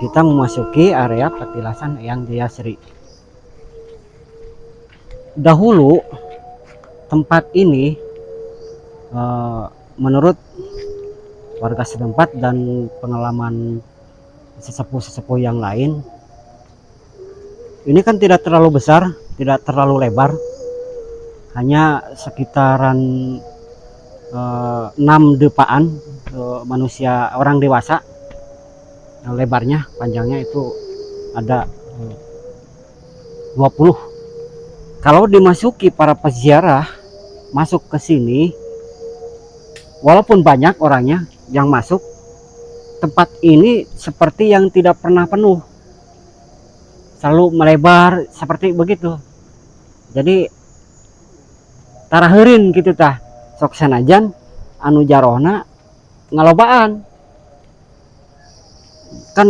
kita memasuki area petilasan Eyang Jayasri. Dahulu tempat ini menurut warga setempat dan pengalaman sesepuh-sesepuh yang lain, ini kan tidak terlalu besar, tidak terlalu lebar, hanya sekitaran 6 depaan manusia orang dewasa. Lebarnya, panjangnya itu ada 20. Kalau dimasuki para peziarah masuk ke sini, walaupun banyak orangnya yang masuk, tempat ini seperti yang tidak pernah penuh, selalu melebar seperti begitu. Jadi tarahirin gitu tah, sok sanajan anu jarohna ngalobaan kan.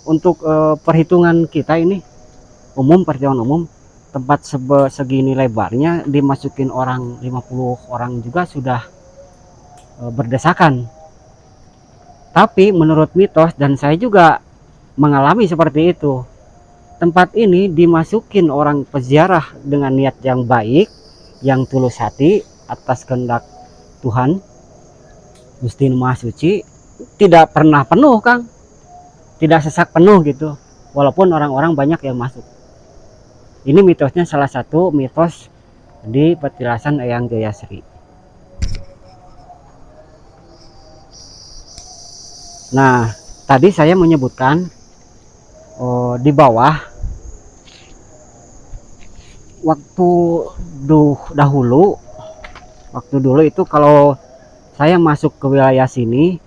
Untuk perhitungan kita ini perhitungan umum, tempat segini lebarnya dimasukin orang 50 orang juga sudah berdesakan. Tapi menurut mitos, dan saya juga mengalami seperti itu, tempat ini dimasukin orang peziarah dengan niat yang baik, yang tulus hati atas kehendak Tuhan Gusti Maha Suci, tidak pernah penuh, Kang. Tidak sesak penuh gitu, walaupun orang-orang banyak yang masuk. Ini mitosnya, salah satu mitos di petilasan Eyang Jayasri. Nah, tadi saya menyebutkan di bawah, waktu dulu itu kalau saya masuk ke wilayah sini,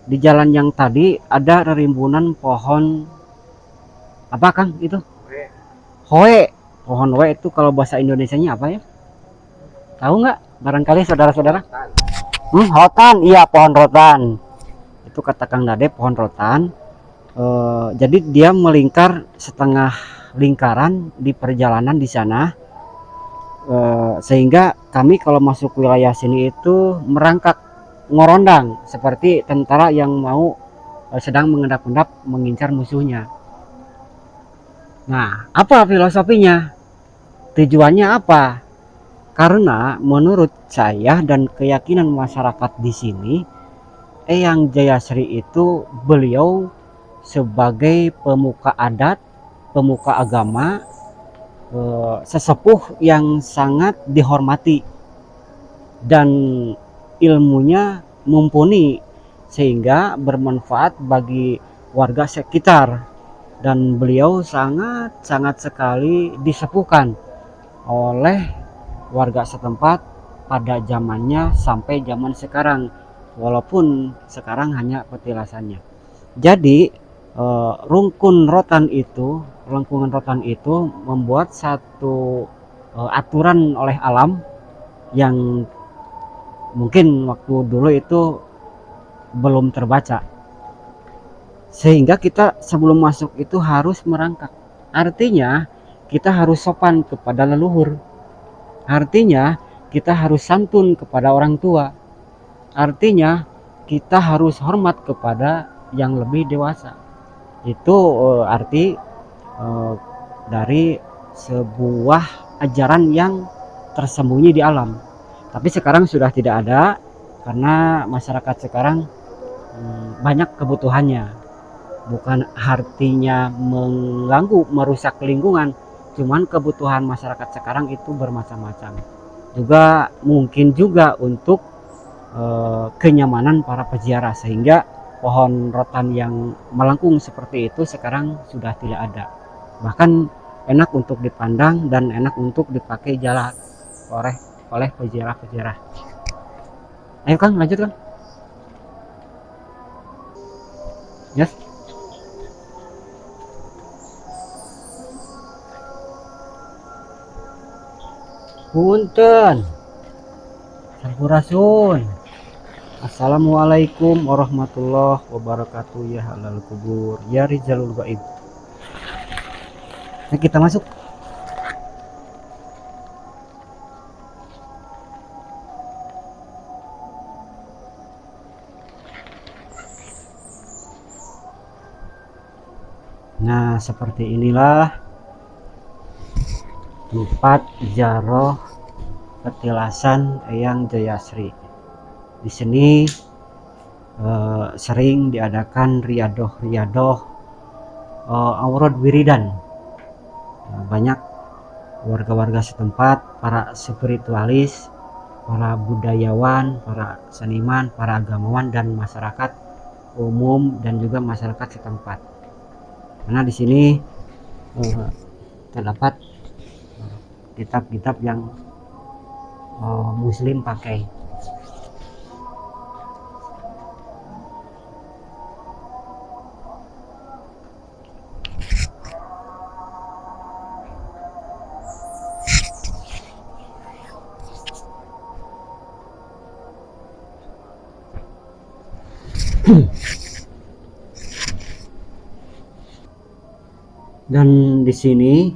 di jalan yang tadi ada rimbunan pohon apa, Kang? Itu hoe. Pohon hoe itu kalau bahasa Indonesianya apa ya? Tahu nggak? Barangkali saudara-saudara? Rotan. Iya, pohon rotan. Itu kata Kang Dade, pohon rotan. Jadi dia melingkar setengah lingkaran di perjalanan di sana, sehingga kami kalau masuk wilayah sini itu merangkak, ngorondang seperti tentara yang mau sedang mengendap-endap mengincar musuhnya. Nah, apa filosofinya? Tujuannya apa? Karena menurut saya dan keyakinan masyarakat di sini, Eyang Jayasri itu beliau sebagai pemuka adat, pemuka agama, sesepuh yang sangat dihormati dan ilmunya mumpuni sehingga bermanfaat bagi warga sekitar, dan beliau sangat sekali disepuhkan oleh warga setempat pada zamannya sampai zaman sekarang, walaupun sekarang hanya petilasannya. Jadi lengkungan rotan itu membuat satu aturan oleh alam yang mungkin waktu dulu itu belum terbaca, sehingga kita sebelum masuk itu harus merangkak. Artinya kita harus sopan kepada leluhur, artinya kita harus santun kepada orang tua, artinya kita harus hormat kepada yang lebih dewasa. Itu arti dari sebuah ajaran yang tersembunyi di alam. Tapi sekarang sudah tidak ada, karena masyarakat sekarang banyak kebutuhannya. Bukan artinya mengganggu, merusak lingkungan, cuman kebutuhan masyarakat sekarang itu bermacam-macam. Juga mungkin juga untuk kenyamanan para peziarah, sehingga pohon rotan yang melengkung seperti itu sekarang sudah tidak ada. Bahkan enak untuk dipandang dan enak untuk dipakai jalan oleh peziarah-peziarah. Ayo Kang, lanjut Kang. Yes. Punten. Sampurasun. Assalamualaikum warahmatullahi wabarakatuh, ya halal kubur, ya rizalul gaib. Nah, kita masuk. Nah, seperti inilah tempat ziarah petilasan Eyang Jayasri. Di sini sering diadakan riadoh Aurod Wiridan. Banyak warga-warga setempat, para spiritualis, para budayawan, para seniman, para agamawan, dan masyarakat umum dan juga masyarakat setempat. Karena di sini terdapat kitab-kitab yang Muslim pakai. Dan di sini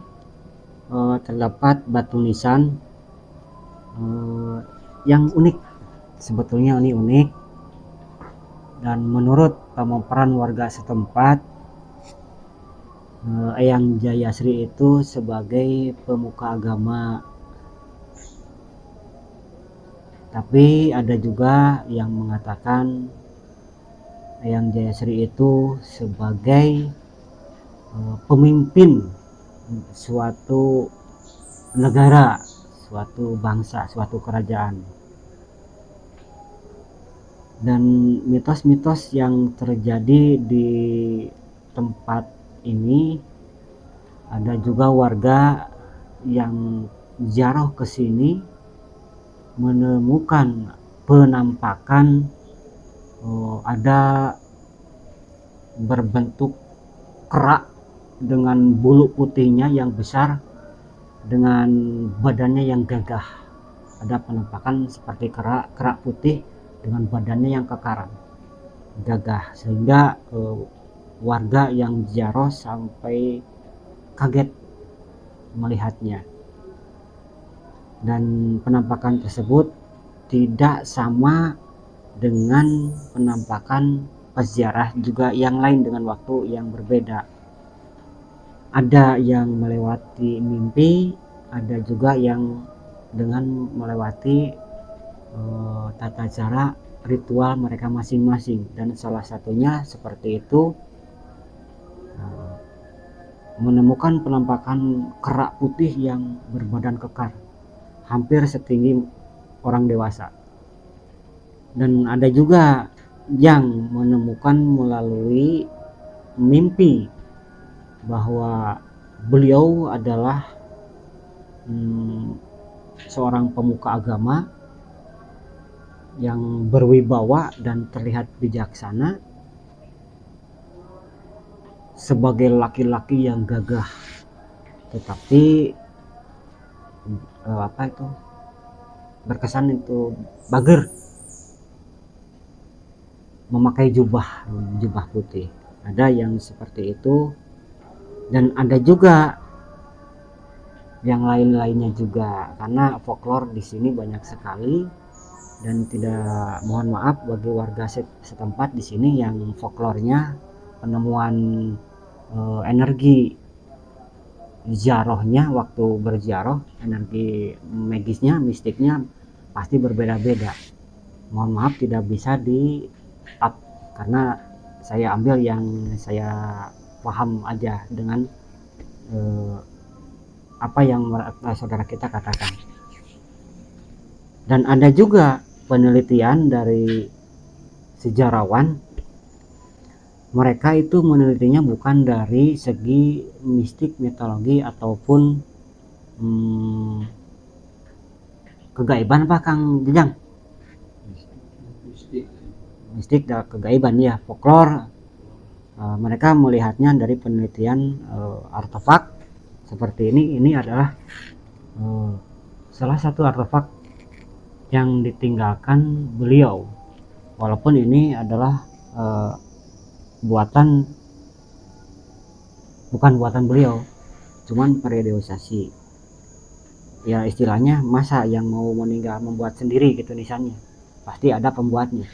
terdapat batu nisan yang unik. Sebetulnya ini unik, dan menurut pemaparan warga setempat, Eyang Jayasri itu sebagai pemuka agama. Tapi ada juga yang mengatakan Eyang Jayasri itu sebagai pemimpin suatu negara, suatu bangsa, suatu kerajaan. Dan mitos-mitos yang terjadi di tempat ini, ada juga warga yang ziarah ke sini menemukan penampakan ada berbentuk kerak dengan bulu putihnya yang besar, dengan badannya yang gagah. Ada penampakan seperti kerak putih dengan badannya yang kekar, gagah, sehingga warga yang ziarah sampai kaget melihatnya. Dan penampakan tersebut tidak sama dengan penampakan peziarah juga yang lain dengan waktu yang berbeda. Ada yang melewati mimpi, ada juga yang dengan melewati tata cara ritual mereka masing-masing. Dan salah satunya seperti itu, menemukan penampakan kerak putih yang berbadan kekar, hampir setinggi orang dewasa. Dan ada juga yang menemukan melalui mimpi bahwa beliau adalah seorang pemuka agama yang berwibawa dan terlihat bijaksana, sebagai laki-laki yang gagah, tetapi berkesan itu bager, memakai jubah putih. Ada yang seperti itu, dan ada juga yang lain-lainnya juga, karena folklore di sini banyak sekali. Dan tidak, mohon maaf bagi warga setempat di sini yang folklornya penemuan energi ziarahnya waktu berziarah, energi magisnya, mistiknya pasti berbeda-beda. Mohon maaf tidak bisa di up, karena saya ambil yang saya paham aja dengan apa yang saudara kita katakan. Dan ada juga penelitian dari sejarawan, mereka itu menelitinya bukan dari segi mistik, mitologi, ataupun kegaiban, apa Kang Jejang? Mistik dan kegaiban, ya, folklore. Mereka melihatnya dari penelitian artefak seperti ini. Ini adalah salah satu artefak yang ditinggalkan beliau, walaupun ini adalah bukan buatan beliau, cuman periodisasi. Ya, istilahnya masa yang mau meninggal membuat sendiri gitu nisannya, pasti ada pembuatnya.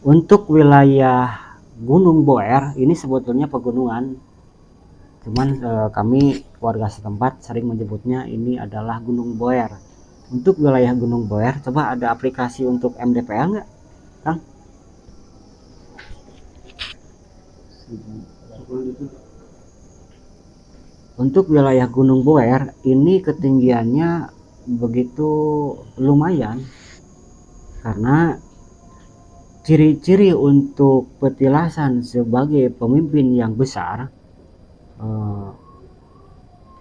Untuk wilayah Gunung Boer ini sebetulnya pegunungan, cuman kami warga setempat sering menyebutnya ini adalah Gunung Boer. Untuk wilayah Gunung Boer, coba ada aplikasi untuk MDPL nggak, Kang? Untuk wilayah Gunung Boer ini ketinggiannya begitu lumayan, karena ciri-ciri untuk petilasan sebagai pemimpin yang besar,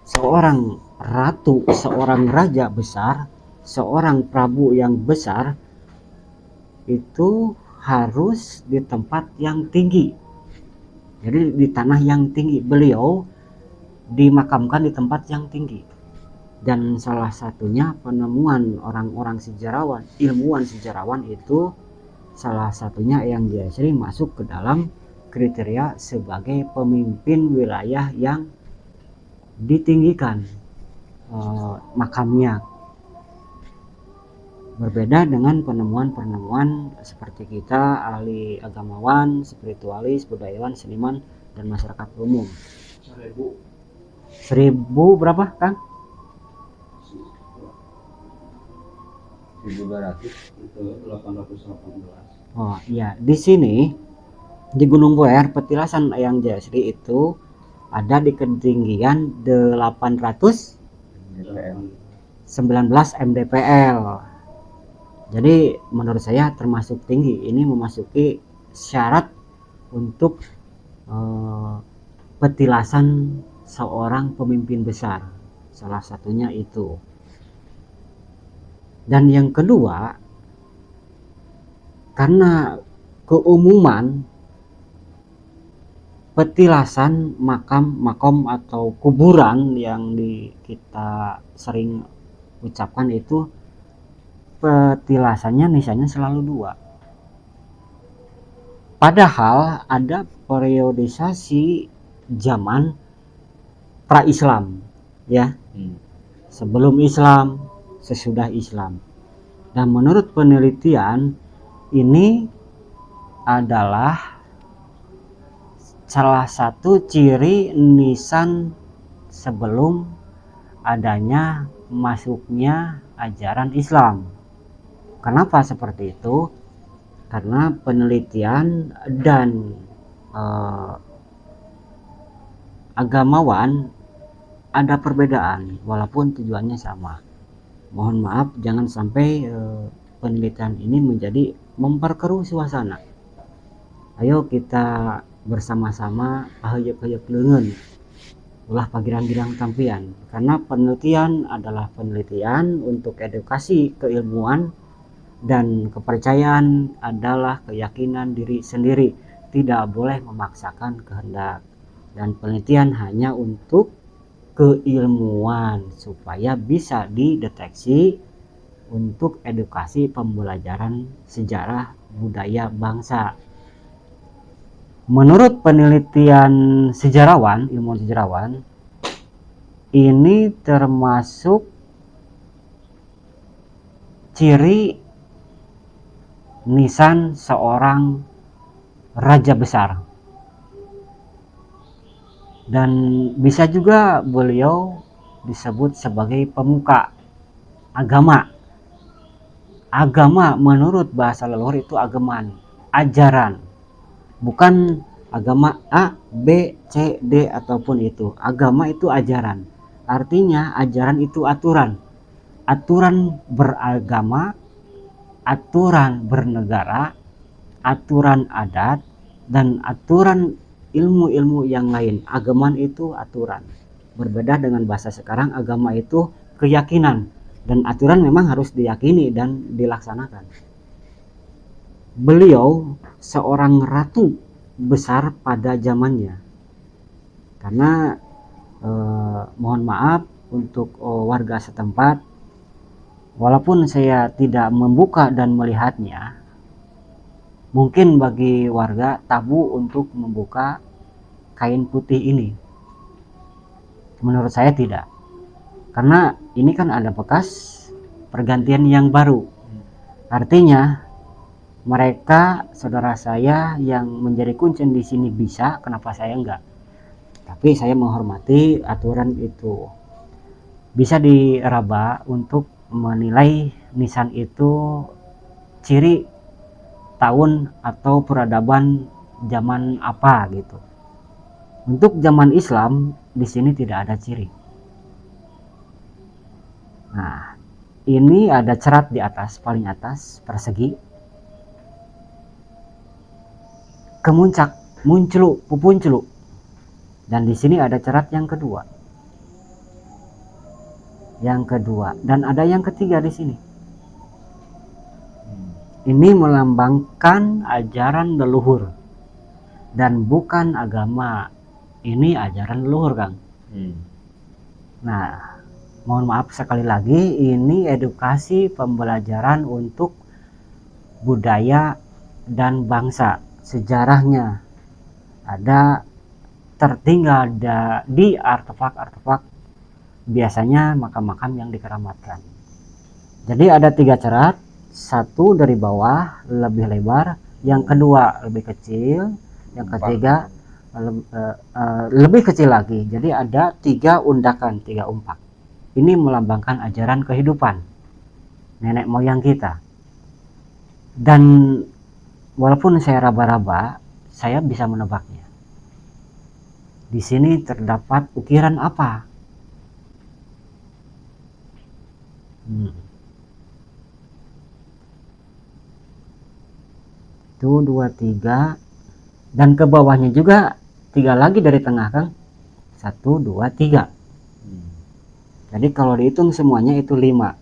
seorang ratu, seorang raja besar, seorang prabu yang besar itu harus di tempat yang tinggi. Jadi di tanah yang tinggi. Beliau dimakamkan di tempat yang tinggi. Dan salah satunya penemuan orang-orang sejarawan, ilmuwan sejarawan itu salah satunya Eyang Jayasri masuk ke dalam kriteria sebagai pemimpin wilayah yang ditinggikan makamnya. Berbeda dengan penemuan-penemuan seperti kita, ahli agamawan, spiritualis, budayawan, seniman, dan masyarakat umum. 1000 berapa, Kang? 1200 itu 818. Oh iya, di sini di Gunung Boer petilasan Eyang Jayasri itu ada di ketinggian 819 mdpl. Jadi menurut saya termasuk tinggi. Ini memasuki syarat untuk petilasan seorang pemimpin besar. Salah satunya itu. Dan yang kedua, karena keumuman petilasan makam atau kuburan yang kita sering ucapkan itu, petilasannya misalnya selalu 2. Padahal ada periodisasi zaman pra-Islam, ya. Sebelum Islam, sesudah Islam. Dan menurut penelitian ini adalah salah satu ciri nisan sebelum adanya masuknya ajaran Islam. Kenapa seperti itu? Karena penelitian dan agamawan ada perbedaan walaupun tujuannya sama. Mohon maaf, jangan sampai penelitian ini menjadi memperkeruh suasana. Ayo kita bersama-sama ahayep-hayep leungeun ulah pagirang-girang tampian, karena penelitian adalah penelitian untuk edukasi keilmuan, dan kepercayaan adalah keyakinan diri sendiri, tidak boleh memaksakan kehendak. Dan penelitian hanya untuk keilmuan supaya bisa dideteksi untuk edukasi pembelajaran sejarah budaya bangsa. Menurut penelitian sejarawan, ilmuwan sejarawan, ini termasuk ciri nisan seorang raja besar. Dan bisa juga beliau disebut sebagai pemuka agama. Agama menurut bahasa leluhur itu ageman, ajaran. Bukan agama A, B, C, D ataupun itu. Agama itu ajaran. Artinya ajaran itu aturan. Aturan beragama, aturan bernegara, aturan adat, dan aturan ilmu-ilmu yang lain. Ageman itu aturan. Berbeda dengan bahasa sekarang, agama itu keyakinan, dan aturan memang harus diyakini dan dilaksanakan. Beliau seorang ratu besar pada zamannya. Karena mohon maaf untuk warga setempat, walaupun saya tidak membuka dan melihatnya, mungkin bagi warga tabu untuk membuka kain putih ini. Menurut saya tidak, karena ini kan ada bekas pergantian yang baru. Artinya Mereka saudara saya yang menjadi kuncen di sini bisa, kenapa saya enggak? Tapi saya menghormati aturan itu. Bisa diraba untuk menilai nisan itu ciri tahun atau peradaban zaman apa gitu. Untuk zaman Islam di sini tidak ada ciri. Nah, ini ada cerat di atas, paling atas, persegi. Kemuncak, muncul, pupunculu. Dan di sini ada cerat yang kedua. Yang kedua, dan ada yang ketiga di sini. Ini melambangkan ajaran leluhur dan bukan agama. Ini ajaran leluhur, Kang. Nah, mohon maaf sekali lagi, ini edukasi pembelajaran untuk budaya dan bangsa. Sejarahnya ada tertinggal di artefak-artefak, biasanya makam-makam yang dikeramatkan. Jadi ada 3 cerat, satu dari bawah lebih lebar, yang kedua lebih kecil, yang ketiga lebih kecil lagi. Jadi ada 3 undakan, 3 umpak. Ini melambangkan ajaran kehidupan nenek moyang kita. Dan walaupun saya raba-raba, saya bisa menebaknya. Di sini terdapat ukiran apa? Itu 2, 3, dan ke bawahnya juga 3 lagi dari tengah, Kang. 1, 2, 3. Jadi kalau dihitung semuanya itu 5.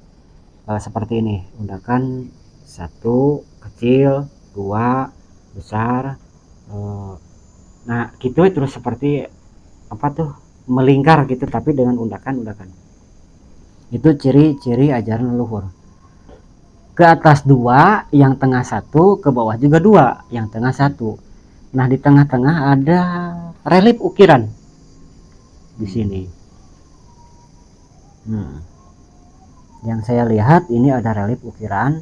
Seperti ini, undakan 1 kecil, 2 besar. Nah, gitu terus seperti apa tuh, melingkar gitu tapi dengan undakan-undakan. Itu ciri-ciri ajaran leluhur. Ke atas 2, yang tengah 1, ke bawah juga 2, yang tengah 1. Nah, di tengah-tengah ada relief ukiran di sini. Yang saya lihat ini ada relief ukiran.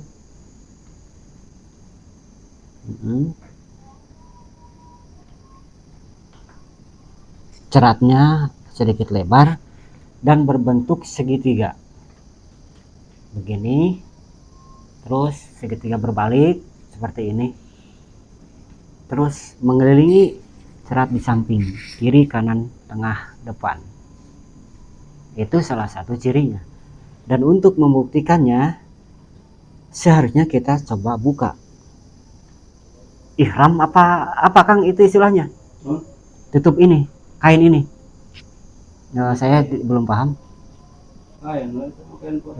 Ceratnya sedikit lebar dan berbentuk segitiga begini, terus segitiga berbalik seperti ini, terus mengelilingi cerat di samping, kiri, kanan, tengah, depan. Itu salah satu cirinya. Dan untuk membuktikannya, seharusnya kita coba buka ihram apa Kang itu istilahnya? Tutup ini, kain ini. Nah, saya belum paham.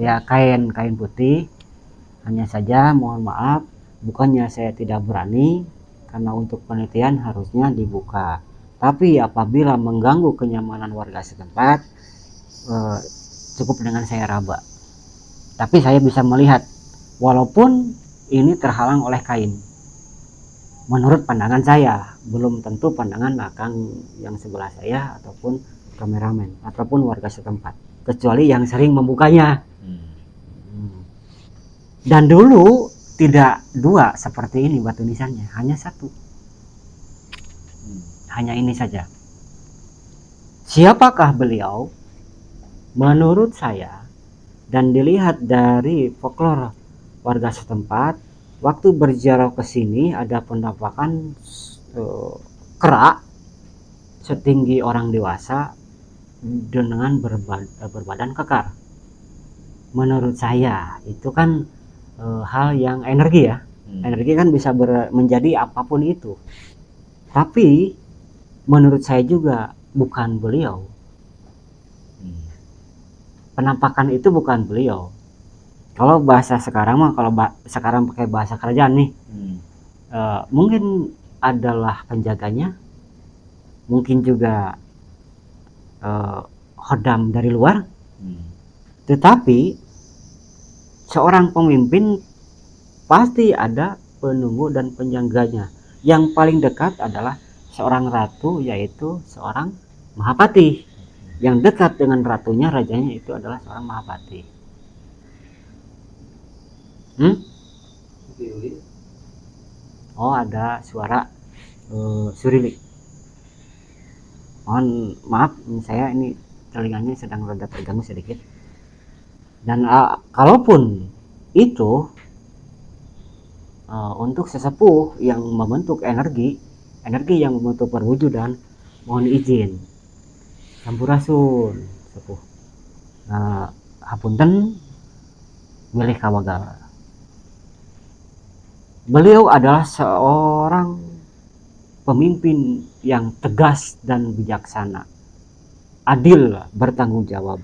Ya, kain putih. Hanya saja mohon maaf, bukannya saya tidak berani, karena untuk penelitian harusnya dibuka. Tapi apabila mengganggu kenyamanan warga setempat, cukup dengan saya raba. Tapi saya bisa melihat, walaupun ini terhalang oleh kain. Menurut pandangan saya, belum tentu pandangan Akang yang sebelah saya ataupun kameramen ataupun warga setempat, kecuali yang sering membukanya. Dan dulu tidak 2 seperti ini batu nisannya, hanya 1. Hanya ini saja. Siapakah beliau? Menurut saya dan dilihat dari folklore warga setempat, waktu berziarah ke sini ada penampakan kera setinggi orang dewasa dengan berbadan kekar. Menurut saya itu kan hal yang energi ya. Energi kan bisa menjadi apapun itu. Tapi menurut saya juga bukan beliau. Penampakan itu bukan beliau. Kalau bahasa sekarang mah, kalau sekarang pakai bahasa kerajaan nih, mungkin adalah penjaganya, mungkin juga khodam dari luar. Tetapi seorang pemimpin pasti ada penunggu dan penjaganya. Yang paling dekat adalah seorang ratu, yaitu seorang Mahapati. Yang dekat dengan ratunya, rajanya itu adalah seorang Mahapati. Oh, ada suara surilik. Mohon maaf, saya ini telinganya sedang rada terganggu sedikit. Dan kalaupun itu untuk sesepuh yang membentuk energi yang membentuk perwujudan, mohon izin sampurasun sepuh. Hapunten milih kawagal. Beliau adalah seorang pemimpin yang tegas dan bijaksana, adil, bertanggung jawab.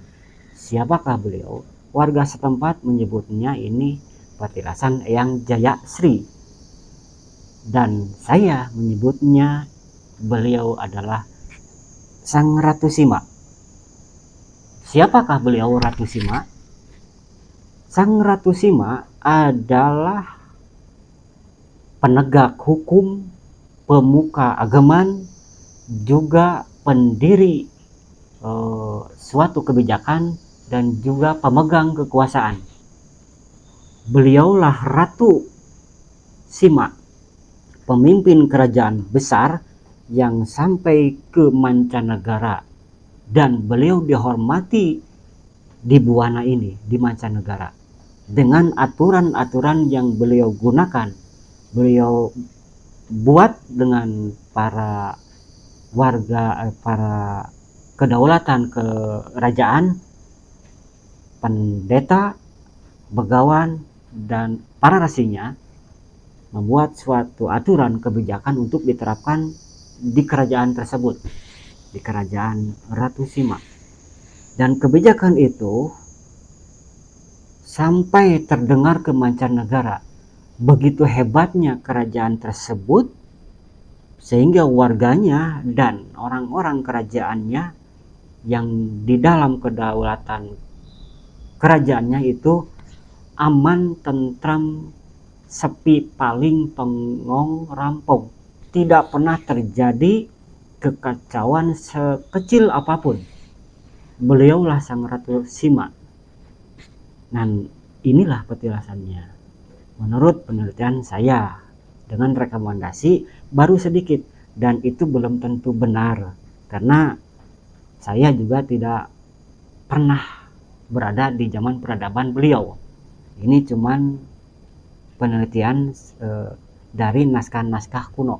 Siapakah beliau? Warga setempat menyebutnya ini Patilasan Eyang Jaya Sri, dan saya menyebutnya beliau adalah Sang Ratu Sima. Siapakah beliau Ratu Sima? Sang Ratu Sima adalah penegak hukum, pemuka agaman, juga pendiri suatu kebijakan, dan juga pemegang kekuasaan. Beliaulah Ratu Sima, pemimpin kerajaan besar yang sampai ke mancanegara, dan beliau dihormati di buana ini, di mancanegara, dengan aturan-aturan yang beliau gunakan. Beliau buat dengan para warga, para kedaulatan kerajaan, pendeta, begawan, dan para rasinya, membuat suatu aturan kebijakan untuk diterapkan di kerajaan tersebut, di kerajaan Ratu Sima. Dan kebijakan itu sampai terdengar ke mancanegara. Begitu hebatnya kerajaan tersebut, sehingga warganya dan orang-orang kerajaannya yang di dalam kedaulatan kerajaannya itu aman, tentram, sepi, paling tongong rampung. Tidak pernah terjadi kekacauan sekecil apapun. Beliaulah Sang Ratu Sima. Dan inilah petilasannya menurut penelitian saya, dengan rekomendasi baru sedikit, dan itu belum tentu benar karena saya juga tidak pernah berada di zaman peradaban beliau. Ini cuman penelitian dari naskah-naskah kuno,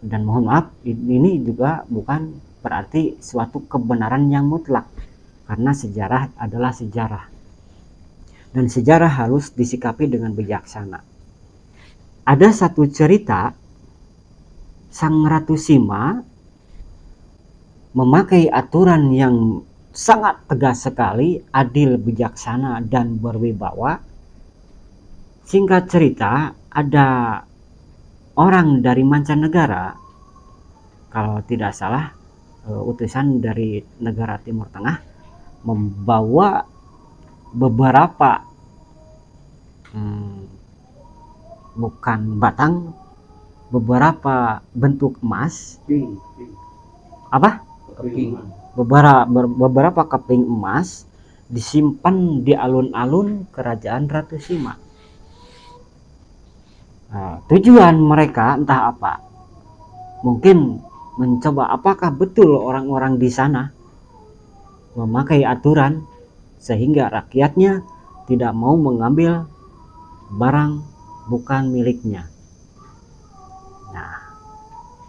dan mohon maaf, ini juga bukan berarti suatu kebenaran yang mutlak, karena sejarah adalah sejarah, dan sejarah harus disikapi dengan bijaksana. Ada satu cerita, Sang Ratu Sima memakai aturan yang sangat tegas sekali, adil, bijaksana, dan berwibawa. Singkat cerita, ada orang dari mancanegara, kalau tidak salah utusan dari negara Timur Tengah, membawa beberapa bukan batang, beberapa bentuk emas, apa? Beberapa keping emas disimpan di alun-alun kerajaan Ratu Sima. Tujuan mereka entah apa, mungkin mencoba apakah betul orang-orang di sana memakai aturan sehingga rakyatnya tidak mau mengambil barang bukan miliknya. Nah,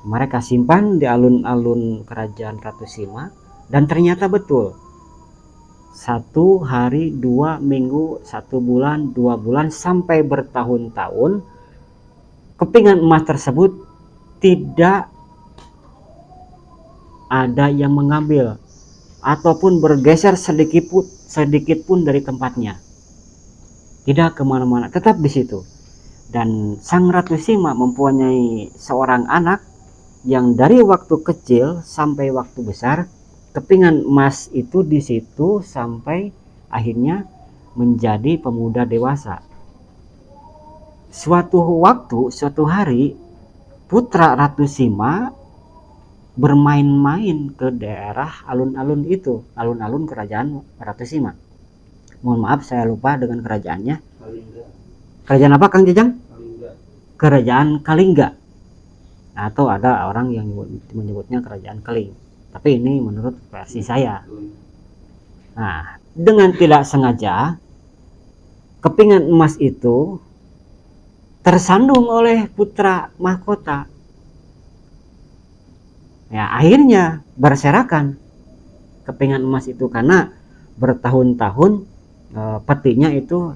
mereka simpan di alun-alun kerajaan Ratu Sima, dan ternyata betul. 1 hari, 2 minggu, 1 bulan, 2 bulan, sampai bertahun-tahun, kepingan emas tersebut tidak ada yang mengambil ataupun bergeser sedikit pun dari tempatnya. Tidak kemana-mana, tetap di situ. Dan Sang Ratu Sima mempunyai seorang anak yang dari waktu kecil sampai waktu besar, kepingan emas itu di situ sampai akhirnya menjadi pemuda dewasa. Suatu waktu, suatu hari, putra Ratu Sima bermain-main ke daerah alun-alun itu, alun-alun kerajaan Ratu Sima. Mohon maaf, saya lupa dengan kerajaannya. Kerajaan apa, Kang Jejang? kerajaan Kalingga, atau ada orang yang menyebutnya kerajaan Keling, tapi ini menurut versi saya. Nah, dengan tidak sengaja kepingan emas itu tersandung oleh putra mahkota. Ya, akhirnya berserakan kepingan emas itu karena bertahun-tahun petinya itu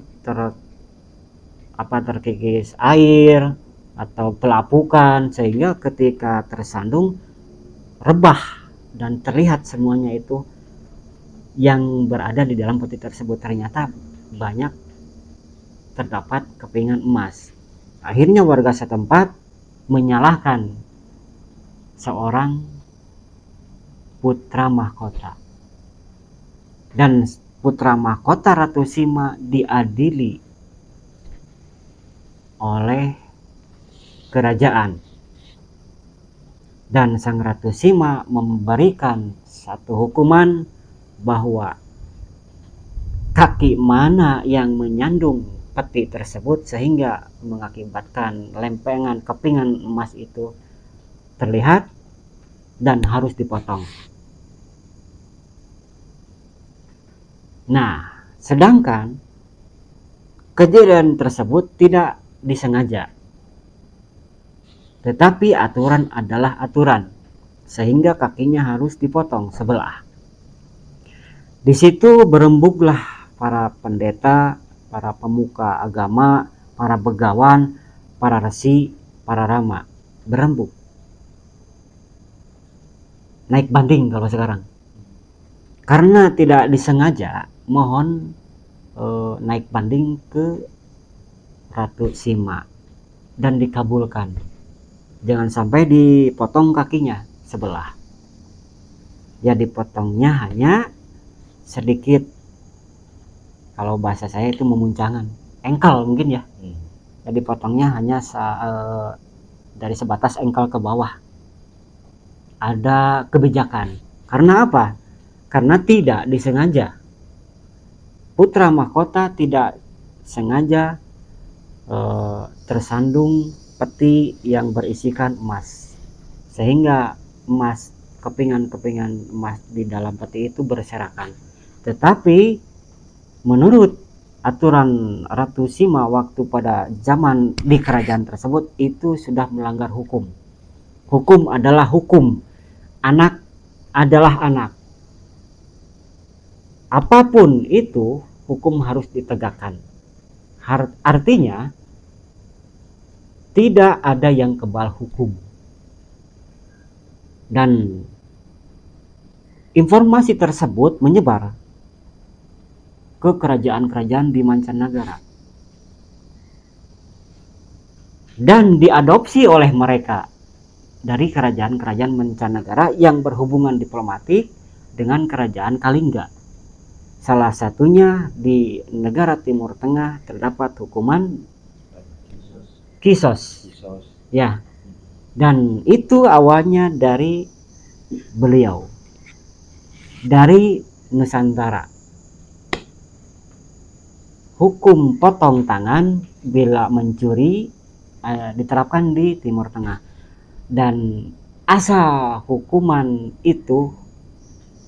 terkikis air atau pelapukan, sehingga ketika tersandung rebah dan terlihat semuanya itu yang berada di dalam peti tersebut ternyata banyak terdapat kepingan emas. Akhirnya warga setempat menyalahkan seorang putra mahkota, dan putra mahkota Ratu Sima diadili oleh kerajaan, dan sang Ratu Sima memberikan satu hukuman bahwa kaki mana yang menyandung peti tersebut sehingga mengakibatkan lempengan kepingan emas itu terlihat dan harus dipotong. Nah, sedangkan kejadian tersebut tidak disengaja, tetapi aturan adalah aturan, sehingga kakinya harus dipotong sebelah. Di situ berembuklah para pendeta, para pemuka agama, para begawan, para resi, para rama, berembuk. Naik banding kalau sekarang. Karena tidak disengaja, mohon naik banding ke Ratu Sima dan dikabulkan. Jangan sampai dipotong kakinya sebelah. Ya, dipotongnya hanya sedikit, kalau bahasa saya itu memuncangan, engkel mungkin ya. Jadi potongnya hanya dari sebatas engkel ke bawah. Ada kebijakan. Karena apa? Karena tidak disengaja. Putra mahkota tidak sengaja tersandung peti yang berisikan emas, sehingga emas, kepingan-kepingan emas di dalam peti itu berserakan. Tetapi menurut aturan Ratu Sima waktu pada zaman di kerajaan tersebut itu sudah melanggar hukum. Hukum adalah hukum, anak adalah anak. Apapun itu, hukum harus ditegakkan. Artinya tidak ada yang kebal hukum. Dan informasi tersebut menyebar ke kerajaan-kerajaan di mancanegara dan diadopsi oleh mereka dari kerajaan-kerajaan mancanegara yang berhubungan diplomatik dengan kerajaan Kalingga. Salah satunya di negara Timur Tengah terdapat hukuman kisos. Ya, dan itu awalnya dari beliau, dari Nusantara. Hukum potong tangan bila mencuri diterapkan di Timur Tengah, dan asal hukuman itu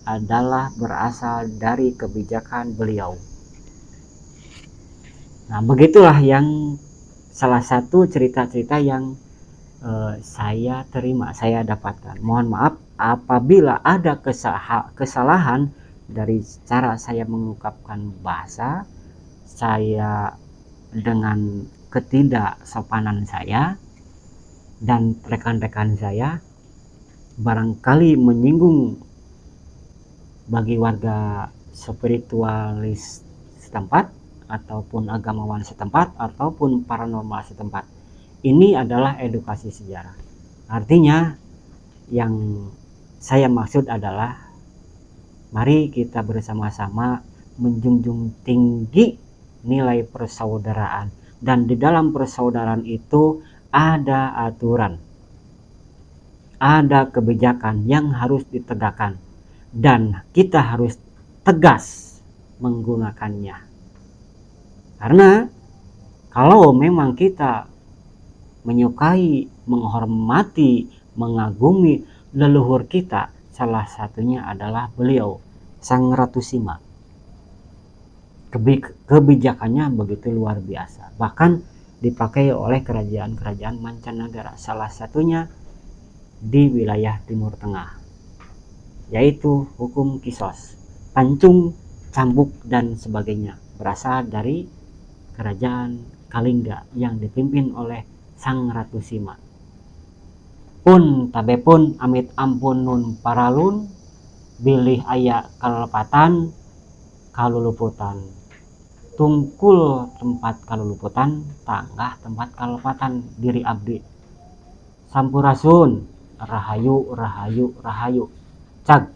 adalah berasal dari kebijakan beliau. Nah, begitulah yang salah satu cerita-cerita yang saya terima, saya dapatkan. Mohon maaf apabila ada kesalahan dari cara saya mengungkapkan bahasa saya dengan ketidaksopanan saya dan rekan-rekan saya, barangkali menyinggung bagi warga spiritualis setempat ataupun agamawan setempat ataupun paranormal setempat. Ini adalah edukasi sejarah. Artinya yang saya maksud adalah mari kita bersama-sama menjunjung tinggi nilai persaudaraan, dan di dalam persaudaraan itu ada aturan, ada kebijakan yang harus ditegakkan, dan kita harus tegas menggunakannya. Karena kalau memang kita menyukai, menghormati, mengagumi leluhur kita. Salah satunya adalah beliau, Sang Ratu Sima. Kebijakannya begitu luar biasa, bahkan dipakai oleh kerajaan-kerajaan mancanegara, salah satunya di wilayah Timur Tengah, yaitu hukum kisos, pancung, cambuk, dan sebagainya, berasal dari kerajaan Kalingga yang dipimpin oleh Sang Ratu Sima. Pun tabepun amit ampun nun paralun, bilih aya kalepatan kaluluputan. Tungkul tempat kaluluputan, tanggah tempat kalepatan diri abdi. Sampurasun, rahayu rahayu rahayu. Cag